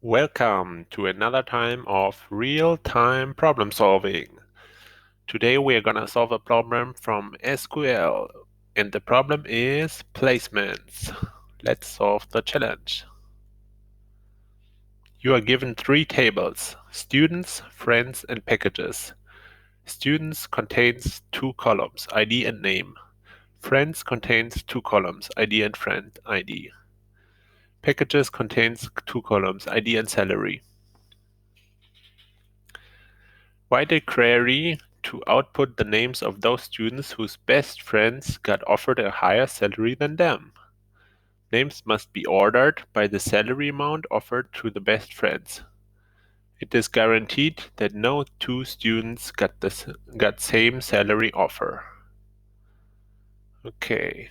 Welcome to another time of real-time problem solving. Today we are gonna solve a problem from SQL, and the problem is placements. Let's solve the challenge. You are given three tables: students, friends, and packages. Students contains two columns, ID and name. Friends contains two columns, ID and friend ID. Packages contains two columns, ID and salary. Write a query to output the names of those students whose best friends got offered a higher salary than them. Names must be ordered by the salary amount offered to the best friends. It is guaranteed that no two students got same salary offer. Okay,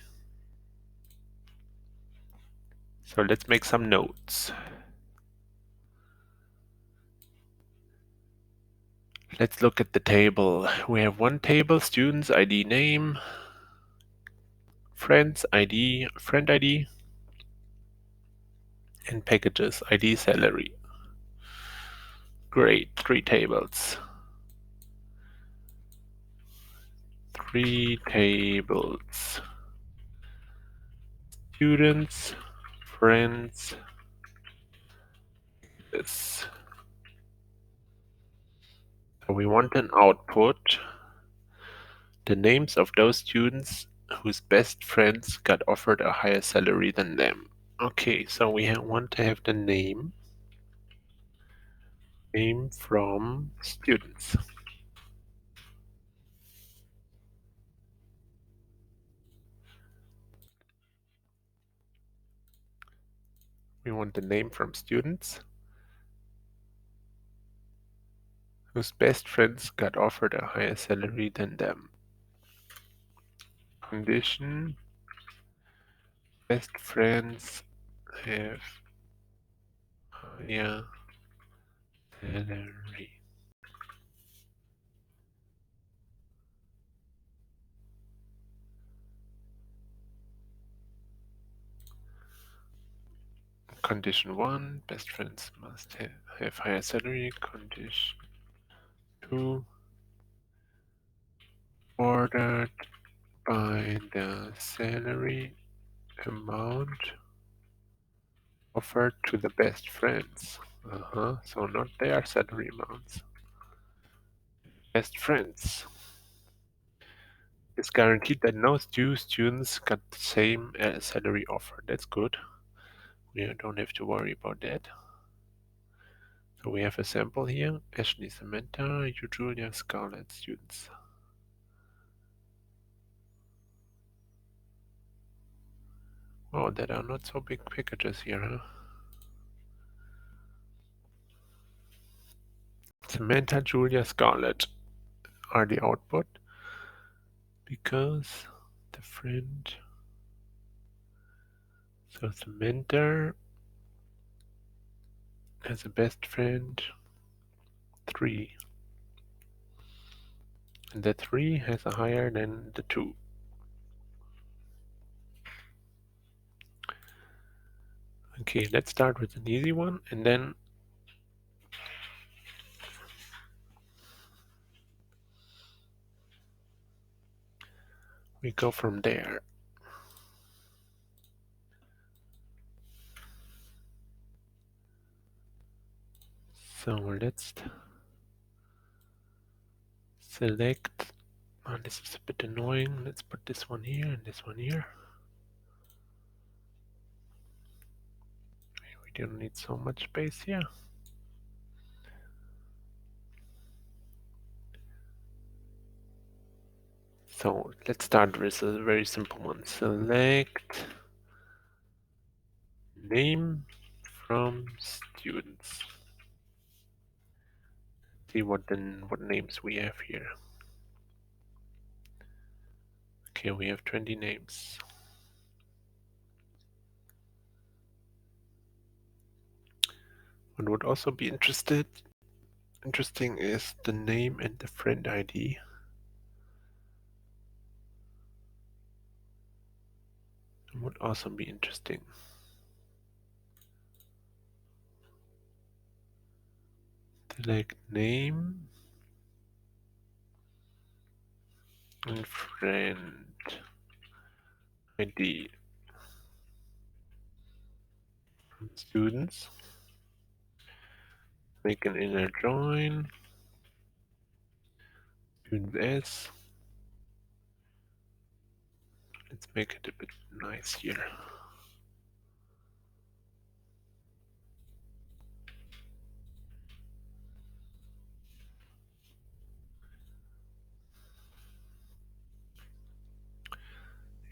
so let's make some notes. Let's look at the table. We have one table, students ID name, friends ID, friend ID, and packages ID salary. Great, three tables. Three tables. Students, friends, this. So we want an output. The names of those students whose best friends got offered a higher salary than them. Okay, so we want to have the name from students. We want the name from students whose best friends got offered a higher salary than them. Condition: best friends have higher salary. Condition 1, best friends must have higher salary. Condition 2, ordered by the salary amount offered to the best friends. So not their salary amounts. Best friends. It's guaranteed that no two students got the same salary offer. That's good. We don't have to worry about that. So we have a sample here. Ashley, Samantha, you, Julia, Scarlett students. Oh, there are not so big packages here, huh? Samantha, Julia, Scarlett are the output because the friend. So Samantha has a best friend 3, and the 3 has a higher than the 2. Okay, let's start with an easy one, and then we go from there. So let's select. Oh, this is a bit annoying. Let's put this one here and this one here. We don't need so much space here. So let's start with a very simple one. Select name from students. See what names we have here. Okay, we have 20 names. What would also be interesting is the name and the friend ID. It would also be interesting. Select name and friend ID from students. Make an inner join. Student S. Let's make it a bit nice here.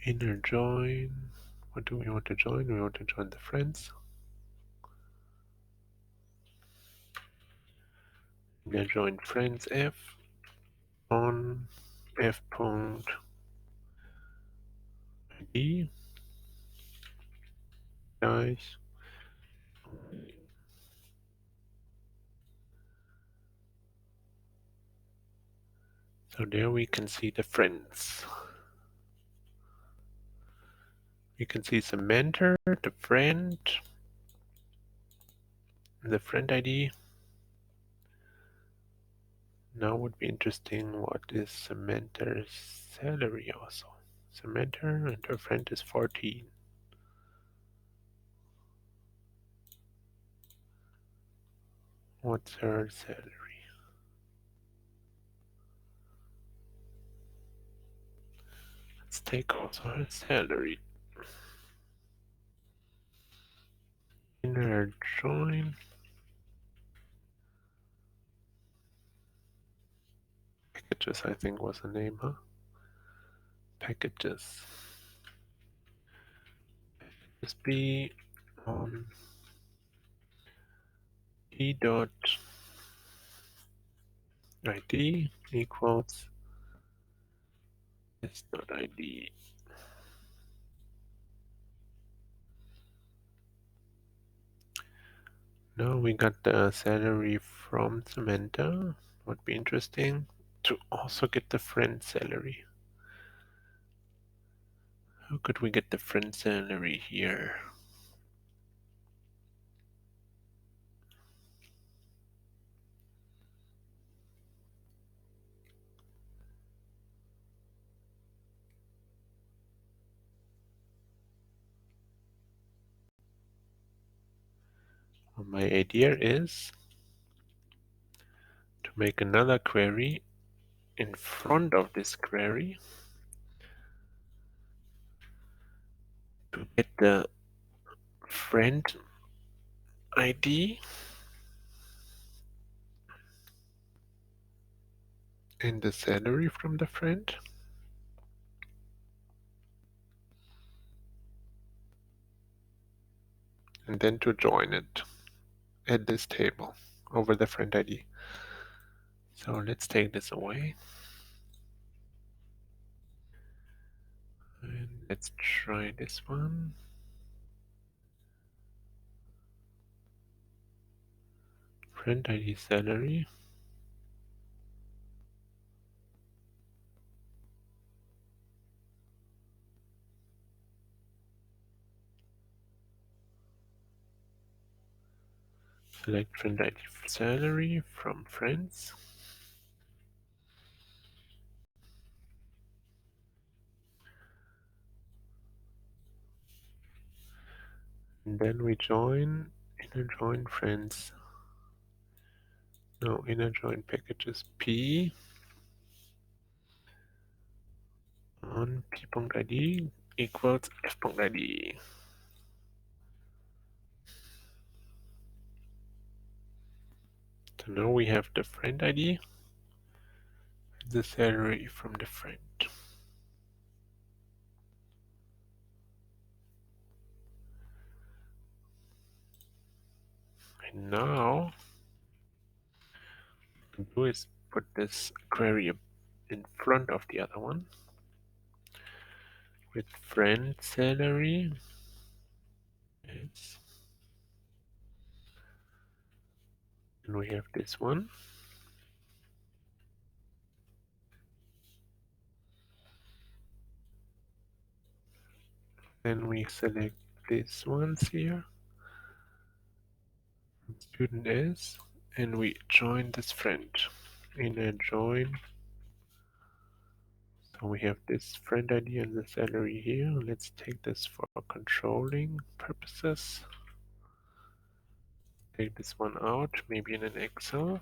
Inner join. What do we want to join? We want to join the friends. Inner join friends F on F point ID. Guys. So there we can see the friends. You can see the mentor, the friend ID. Now would be interesting, what is the mentor's salary also? The mentor and her friend is 14. What's her salary? Let's take also her salary. Inner join. Packages, I think was the name, huh? Packages. Just be on e dot id equals s dot id. Now we got the salary from Samantha. Would be interesting to also get the friend salary. How could we get the friend salary here? Well, my idea is to make another query in front of this query to get the friend ID and the salary from the friend, and then to join it at this table over the friend ID. So let's take this away. And let's try this one. Friend ID salary. Select friend ID salary from friends. And then we join inner join friends. No, inner join packages P on p.id equals f.id. So now we have the friend ID and the salary from the friend. And now what we can do is put this query in front of the other one with friend salary. Yes. And we have this one. Then we select these ones here. Student is, and we join this friend in a join. So we have this friend ID and the salary here. Let's take this for controlling purposes. Take this one out, maybe in an Excel.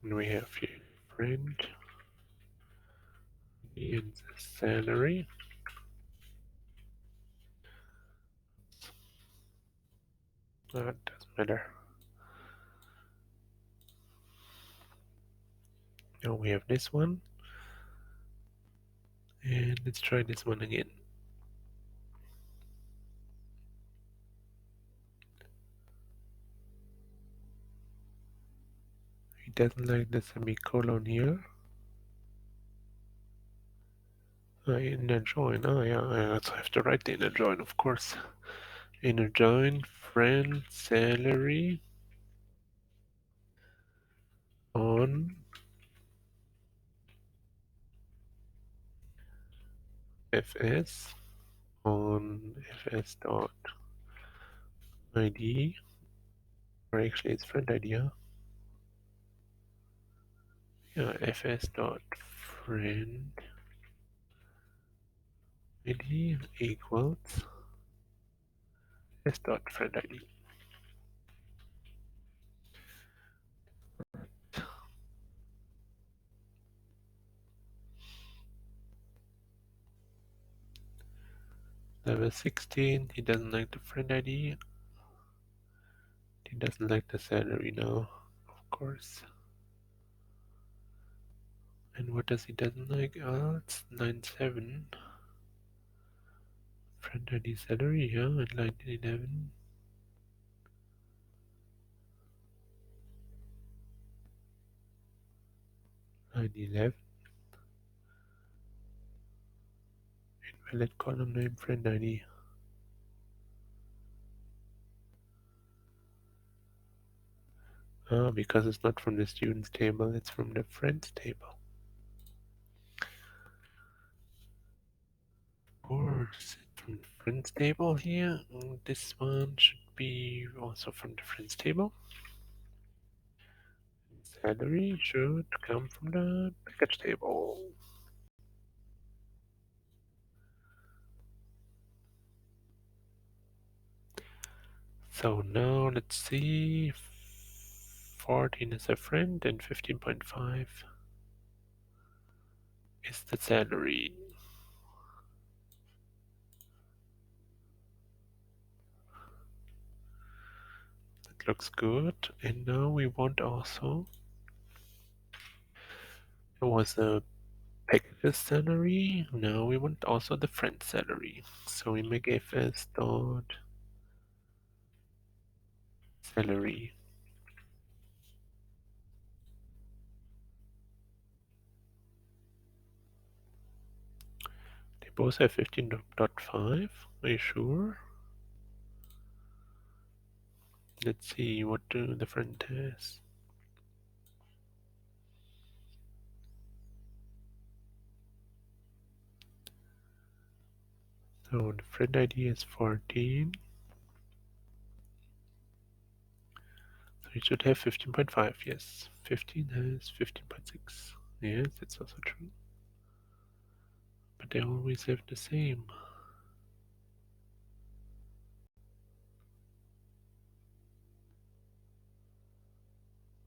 And we have here friend and the salary. That doesn't matter. Now we have this one. And let's try this one again. He doesn't like the semicolon here. Inner join. Oh yeah, I also have to write the inner join, of course. Inner join, friend, salary on fs on fs dot id, or actually it's friend ID. Yeah, fs dot friend id equals s dot friend id. Level 16, he doesn't like the friend ID. He doesn't like the salary now, of course. And what does he doesn't like? It's 97. Friend ID salary, yeah, at 1911. 911. Invalid column name friend ID. Because it's not from the students table, it's from the friends table. Or is it from the friends table here? This one should be also from the friends table. Salary should come from the package table. So now let's see. 14 is a friend and 15.5 is the salary. That looks good. And now we want also, it was the packages salary. Now we want also the friend salary. So we make fs dot salary. They both have 15.5. Are you sure? Let's see what the friend has. So the friend ID is 14. So it should have 15.5. Yes, 15 has 15.6. Yes, it's also true. But they always have the same.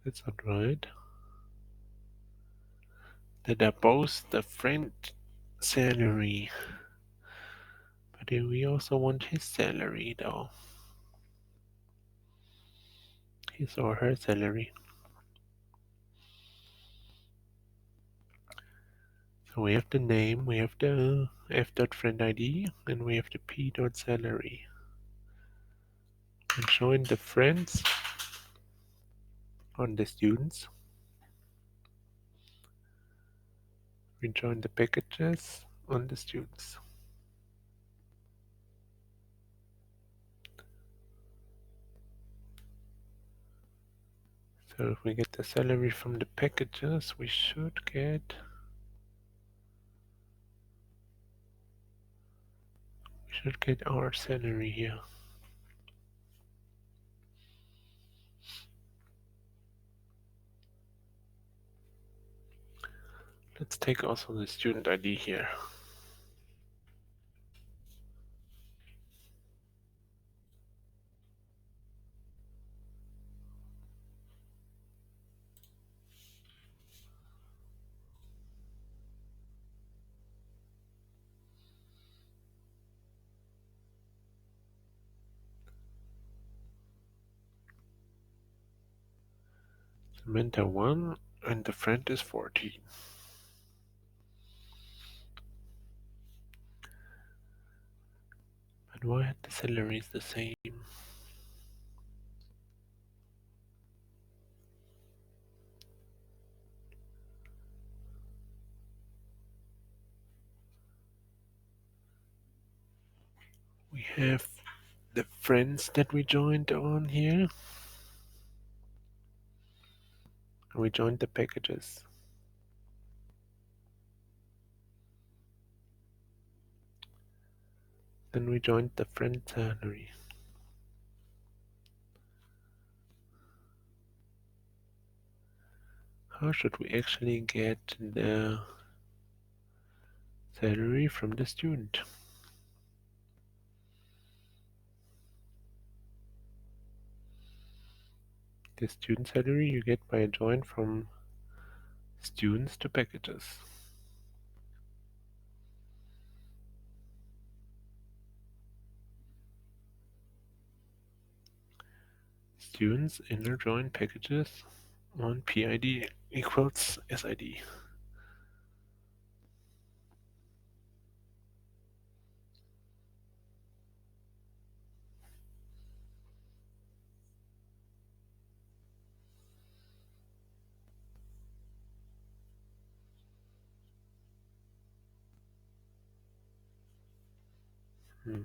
That's not right. That are both the friend salary. But then we also want his salary though. His or her salary. So we have the name, we have the f.friend ID, and we have the p.salary. And join the friends on the students. We join the packages on the students. So if we get the salary from the packages, we should get Should get our salary here. Let's take also the student ID here. Samantha 1 and the friend is 14. But why are the salaries the same? We have the friends that we joined on here. We joined the packages. Then we joined the friend salary. How should we actually get the salary from the student? The student salary you get by a join from students to packages. Students inner join packages on PID equals SID. Hmm.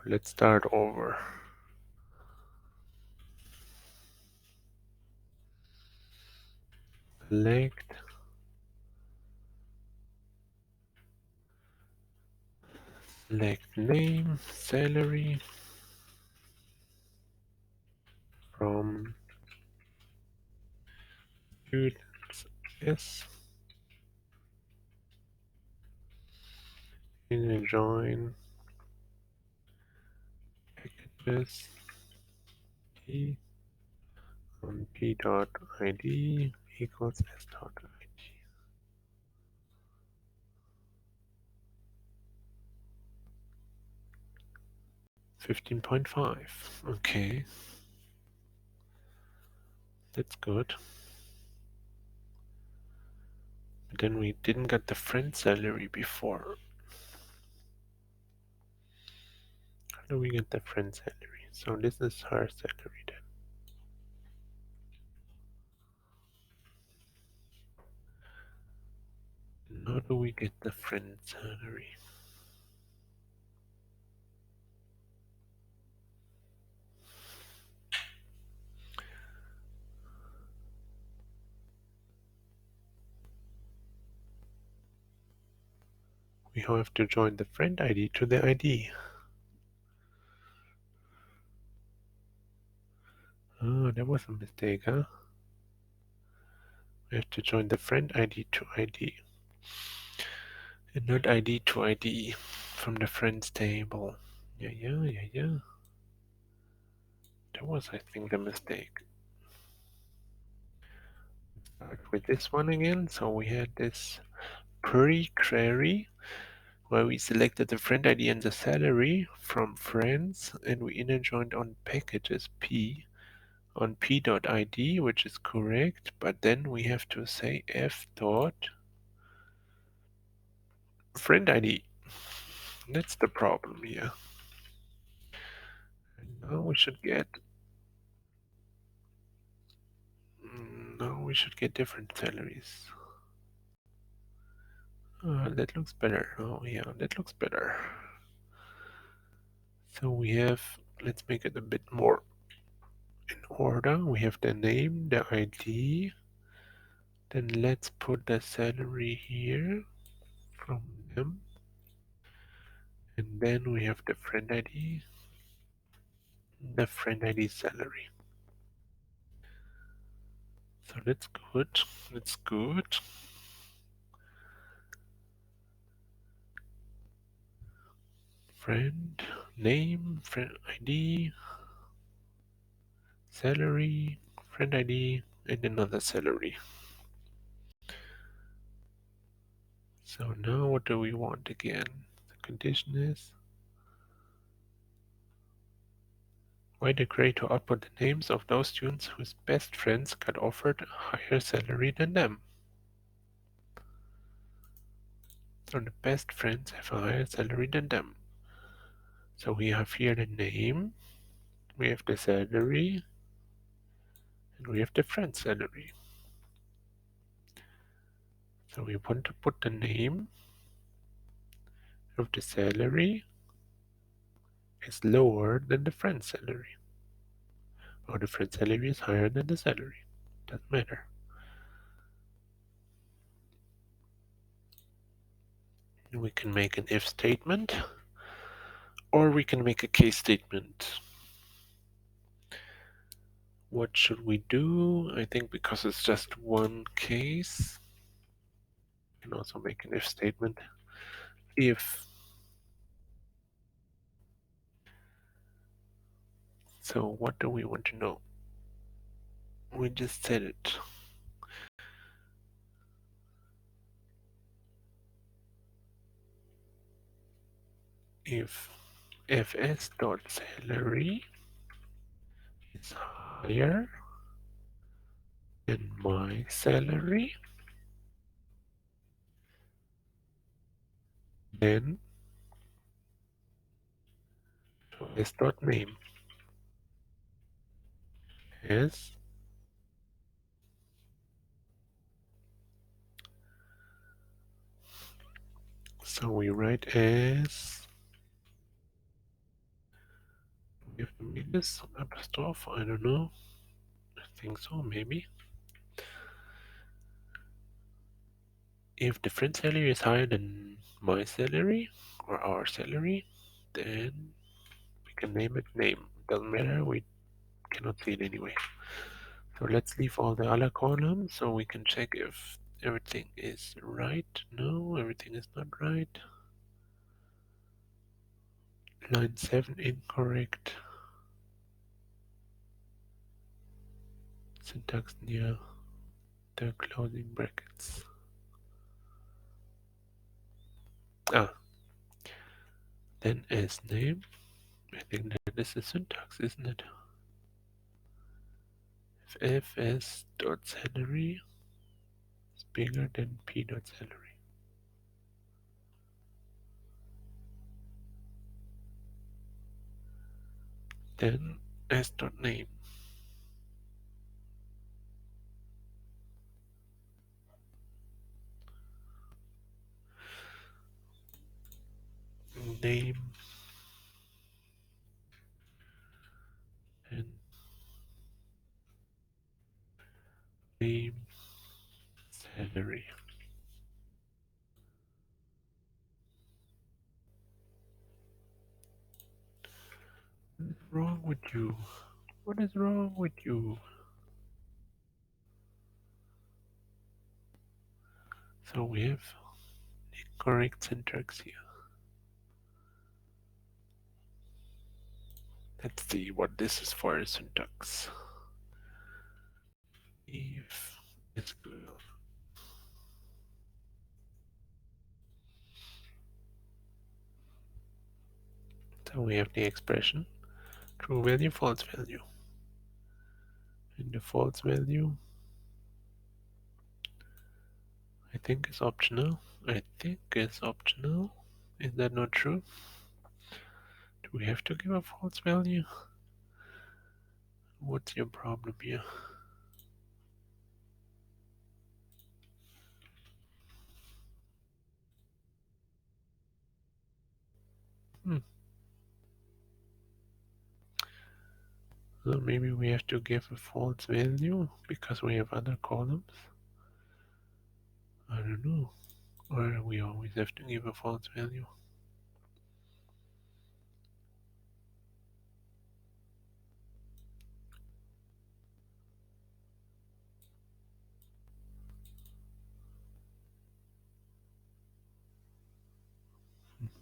Let's start over. Select name, salary from students S in a join packages P on P dot ID equals S dot ID. 15.5. Okay, that's good. But then we didn't get the friend salary before. How do we get the friend salary? So this is her salary then. And how do we get the friend salary? We have to join the friend ID to the ID. Oh, that was a mistake, huh? We have to join the friend ID to ID. And not ID to ID from the friends table. Yeah. That was, I think, the mistake. Start with this one again. So we had this pre-query where we selected the friend ID and the salary from friends, and we inner joined on packages P on p.id, which is correct, but then we have to say f dot friend ID. That's the problem here. And now we should get different salaries. That looks better. Oh yeah, that looks better. So we have, let's make it a bit more in order. We have the name, the ID. Then let's put the salary here from them. And then we have the friend ID, the friend ID salary. So that's good. That's good. Friend name, friend ID, salary, friend ID, and another salary. So now what do we want again? The condition is why the creator output the names of those students whose best friends got offered a higher salary than them. So the best friends have a higher salary than them. So we have here the name, we have the salary, and we have the friend salary. So we want to put the name of the salary is lower than the friend salary. Or the friend salary is higher than the salary. Doesn't matter. We can make an if statement, or we can make a case statement. What should we do? I think because it's just one case, we can also make an if statement. If. So what do we want to know? We just said it. If fs.salary is higher than my salary, then s.name is, so we write as, we have to make this apostrophe, I don't know, I think so, maybe. If the friend salary is higher than my salary or our salary, then we can name it name. Doesn't matter, we cannot see it anyway. So let's leave all the other columns so we can check if everything is right. No, everything is not right. Line 7 incorrect. Syntax near the closing brackets. Then as name. I think that is the syntax, isn't it? If fs.salary is bigger than p.salary. Then s.name. Name and name salary. What is wrong with you? What is wrong with you? So we have incorrect syntax here. Let's see what this is for a syntax. If SQL. So we have the expression true value, false value. And the false value, I think it's optional. I think it's optional. Is that not true? Do we have to give a false value? What's your problem here? Hmm. So maybe we have to give a false value because we have other columns. I don't know. Or we always have to give a false value.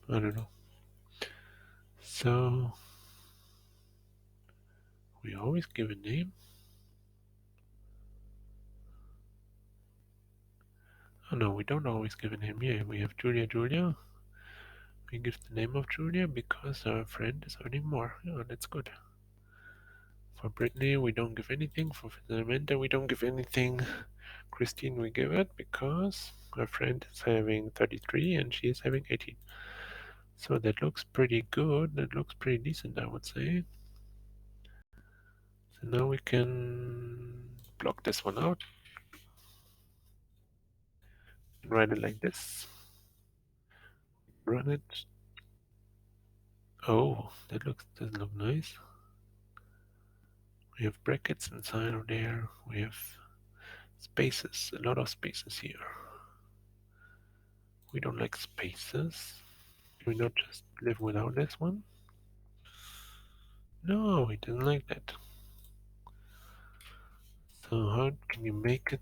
I don't know. So we always give a name. Oh no, we don't always give a name. Yeah, we have Julia. We give the name of Julia because our friend is earning more. Yeah, that's good. For Brittany, we don't give anything. For Samantha, we don't give anything. Christine, we give it because our friend is having 33 and she is having 18. So that looks pretty good. That looks pretty decent, I would say. So now we can block this one out. Write it like this. Run it. Oh, that doesn't look nice. We have brackets inside of there. We have spaces, a lot of spaces here. We don't like spaces. Can we not just live without this one? No, we didn't like that. So how can you make it?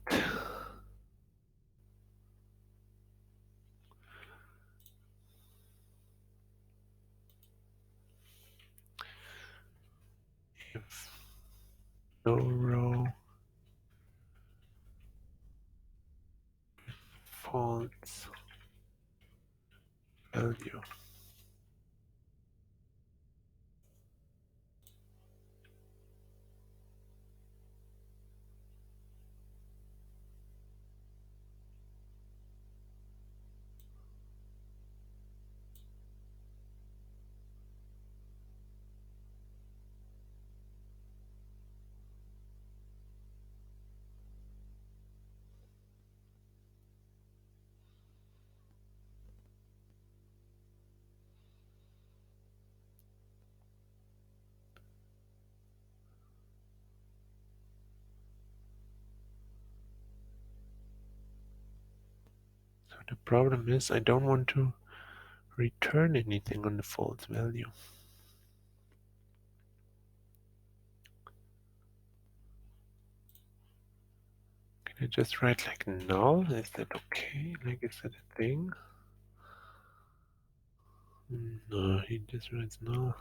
If no row false value. So the problem is I don't want to return anything on the false value. Can I just write like null? Is that okay? Like, is that a thing? No, he just writes null.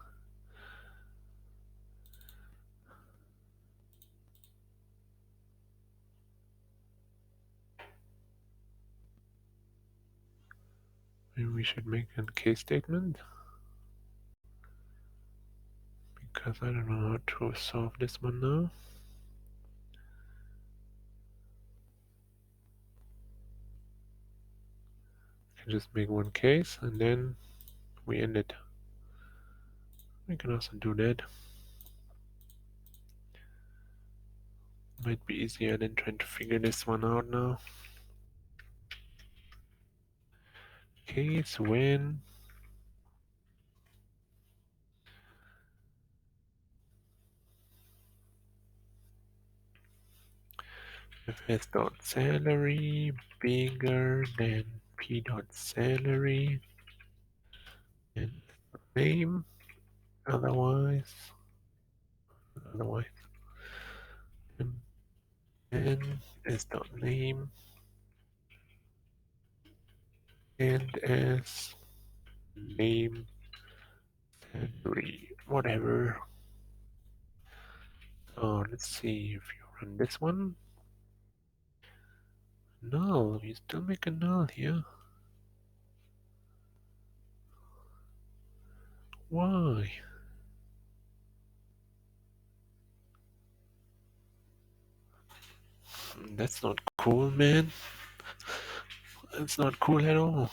Maybe we should make a case statement because I don't know how to solve this one now. I can just make one case and then we end it. We can also do that. Might be easier than trying to figure this one out now. Case when if s dot salary bigger than p dot salary and name, otherwise and s dot name and as name salary whatever. Oh, let's see if you run this one. Null, you still make a null here. Why? That's not cool, man. That's not cool at all.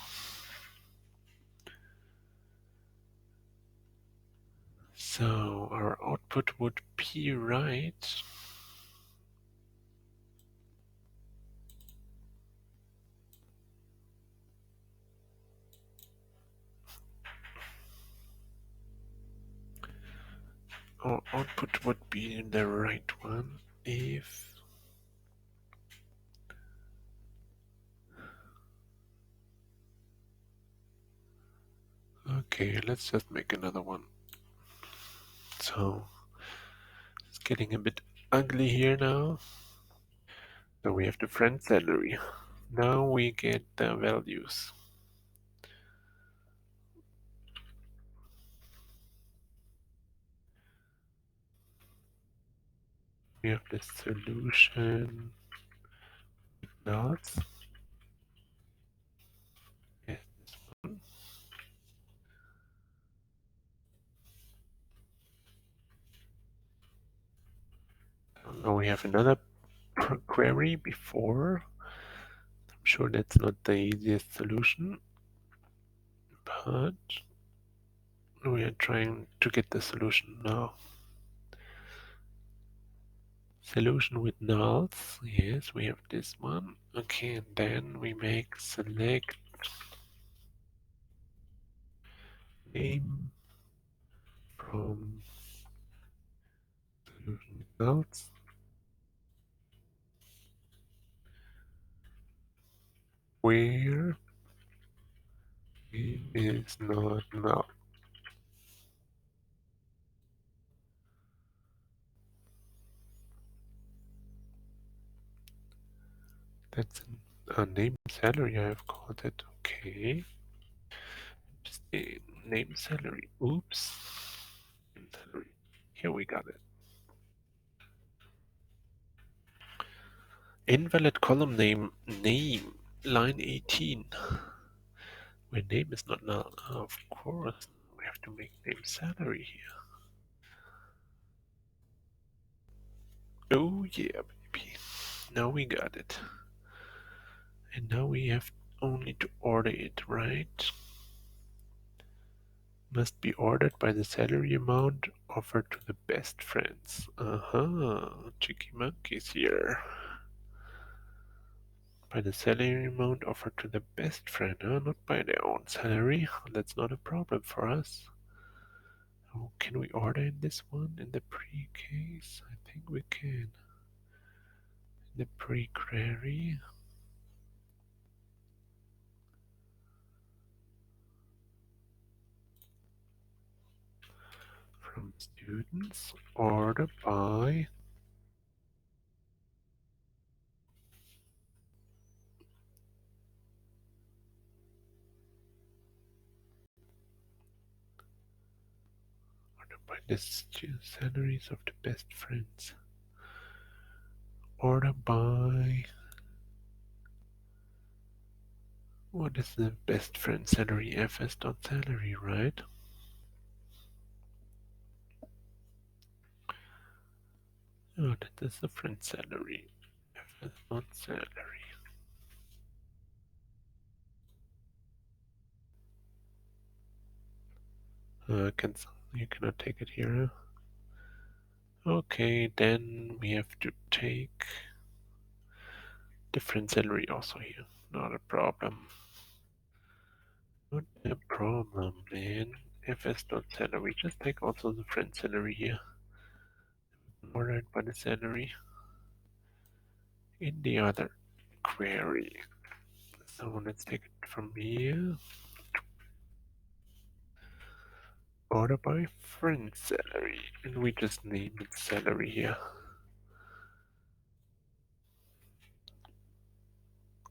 So our output would be right. Our output would be the right one if... Okay, let's just make another one. So it's getting a bit ugly here now. So we have the friend salary. Now we get the values. We have the solution nuts. Yes, this one. Now we have another query before. I'm sure that's not the easiest solution, but we are trying to get the solution now. Solution with nulls. Yes, we have this one. Okay, and then we make select name from solution with nulls. Where it is not null. That's a name salary I have called it. Okay. Just name salary. Oops. Name salary. Here we got it. Invalid column name line 18. Where name is not null. Of course, we have to make name salary here. Oh yeah, baby. Now we got it. And now we have only to order it, right? Must be ordered by the salary amount offered to the best friends. Cheeky monkeys here. By the salary amount offered to the best friend, not by their own salary. That's not a problem for us. Oh, can we order in this one in the pre-case? I think we can. In the pre-query. From students, order by the salaries of the best friends. Order by... What is the best friend salary? fs.salary, right? Oh, that is the friend salary. fs.salary. Cancel. You cannot take it here. Okay, then we have to take different salary also here. Not a problem. Not a problem, man. fs.salary. Just take also the friend salary here. Ordered by the salary in the other query. So let's take it from here. Order by friend salary. And we just name it salary here.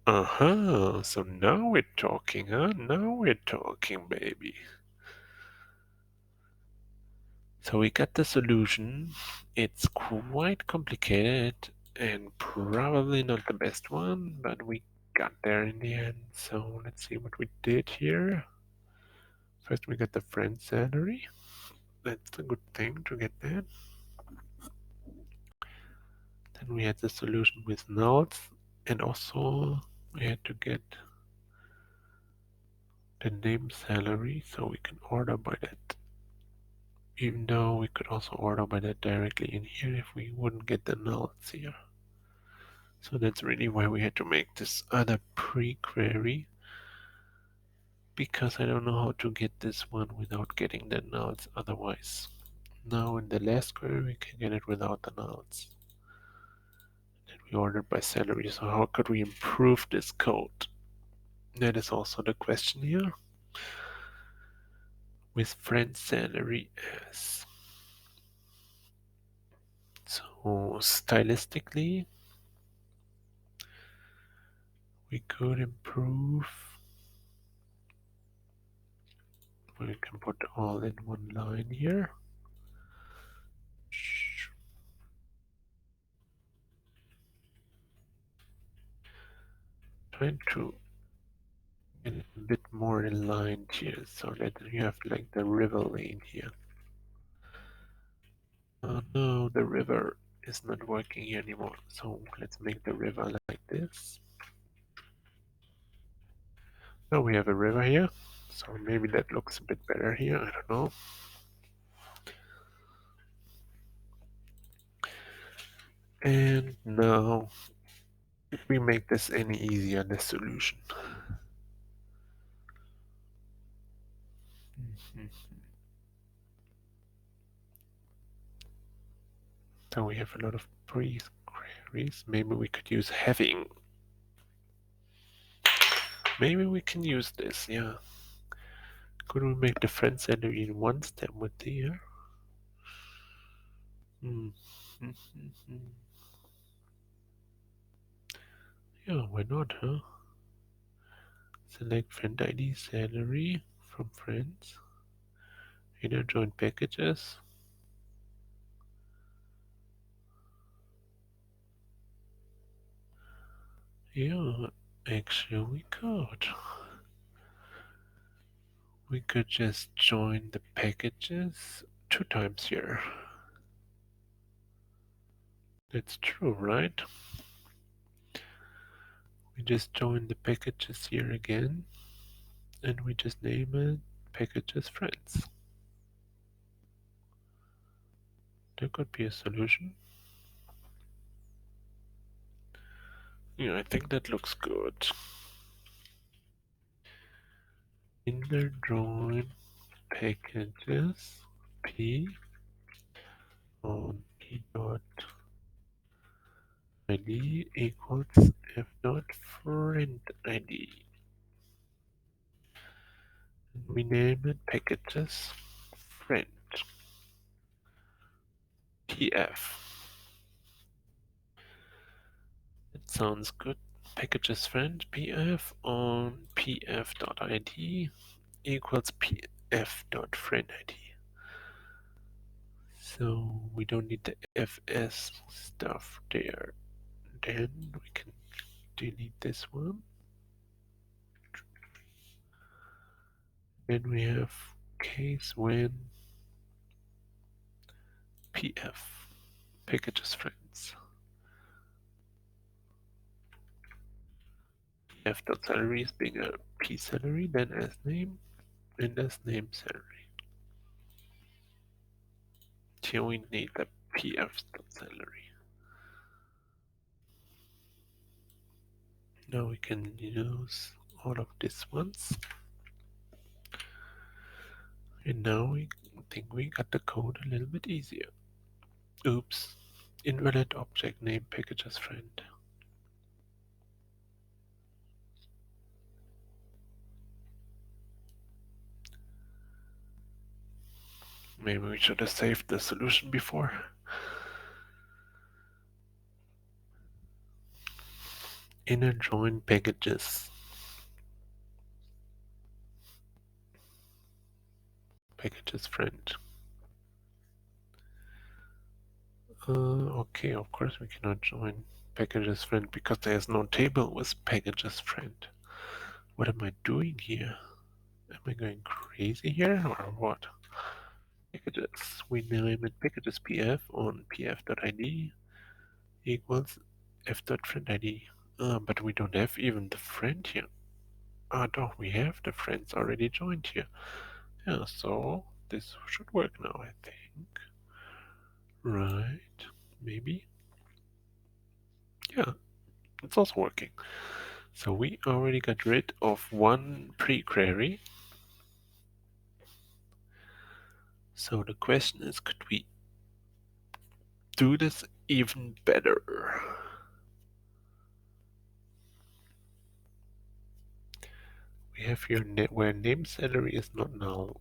So now we're talking, huh? Now we're talking, baby. So we got the solution. It's quite complicated and probably not the best one, but we got there in the end. So let's see what we did here. First we got the friend salary. That's a good thing to get that. Then we had the solution with nodes, and also we had to get the name salary, so we can order by that. Even though we could also order by that directly in here if we wouldn't get the nulls here. So that's really why we had to make this other pre-query, because I don't know how to get this one without getting the nulls otherwise. Now in the last query we can get it without the nulls. And we ordered by salary, so how could we improve this code? That is also the question here. With friend salary as. So stylistically we could improve. We can put all in one line here. Trying to get it a bit more aligned here so that you have like the river lane here. Oh no, the river is not working here anymore. So let's make the river like this. Now we have a river here. So maybe that looks a bit better here. I don't know. And now if we make this any easier, the solution. So we have a lot of pre-queries. Maybe we could use having. Maybe we can use this, yeah. Could we make the friend salary in one step with the here? Yeah, why not, huh? Select friend ID salary from friends. Inner join packages. Yeah, actually we could. We could just join the packages 2 times here. That's true, right? We just join the packages here again, and we just name it packages friends. There could be a solution. Yeah, I think that looks good. Inner join packages p on p dot id equals f dot friend id. And we name it packages friend pf. It sounds good. Packages friend pf on pf dot id equals pf dot friend id. So we don't need the fs stuff there. Then we can delete this one. Then we have case when pf packages friends pf.salary is bigger p salary than as name and as name salary. Here we need the pf.salary. Now we can use all of these ones. And now we think we got the code a little bit easier. Oops, invalid object name packages friend. Maybe we should have saved the solution before. Inner join packages. Packages friend. Okay, of course we cannot join packages friend because there is no table with packages friend. What am I doing here? Am I going crazy here or what? Packages. We name it packages pf on pf.id equals f.friendid. But we don't have even the friend here. no, we have the friends already joined here. Yeah, so this should work now, I think. Right, maybe. Yeah, it's also working. So we already got rid of one pre-query. So the question is, could we do this even better? We have here where name salary is not null.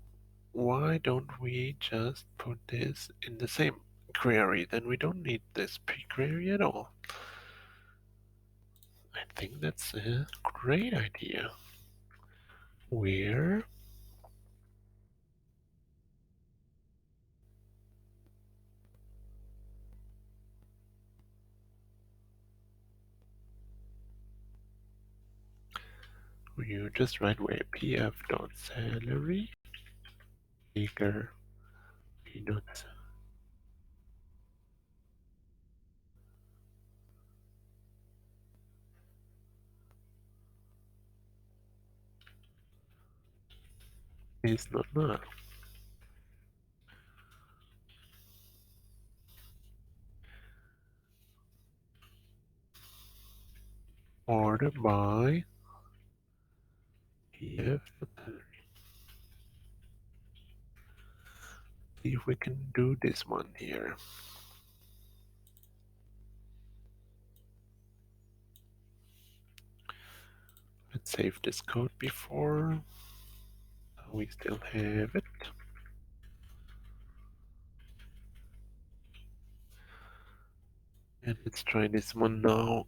Why don't we just put this in the same query? Then we don't need this pre-query at all. I think that's a great idea. Where you just write where pf.salary bigger p dot is not null. Order by pf. See if we can do this one here. Let's save this code before. We still have it. And let's try this one now.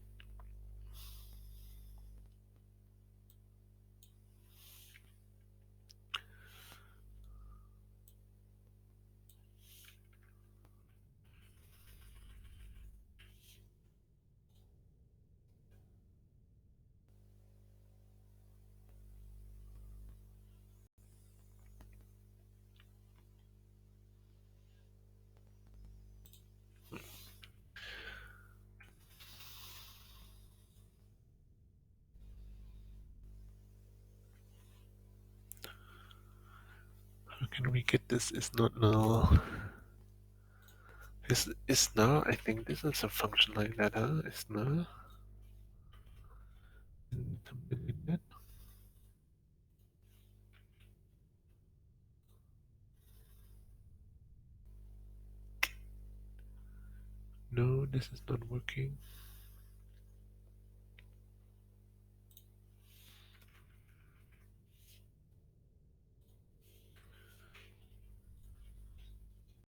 How can we get this is not null? Is now? I think this is a function like that, huh? Is now? Something like that. No, this is not working.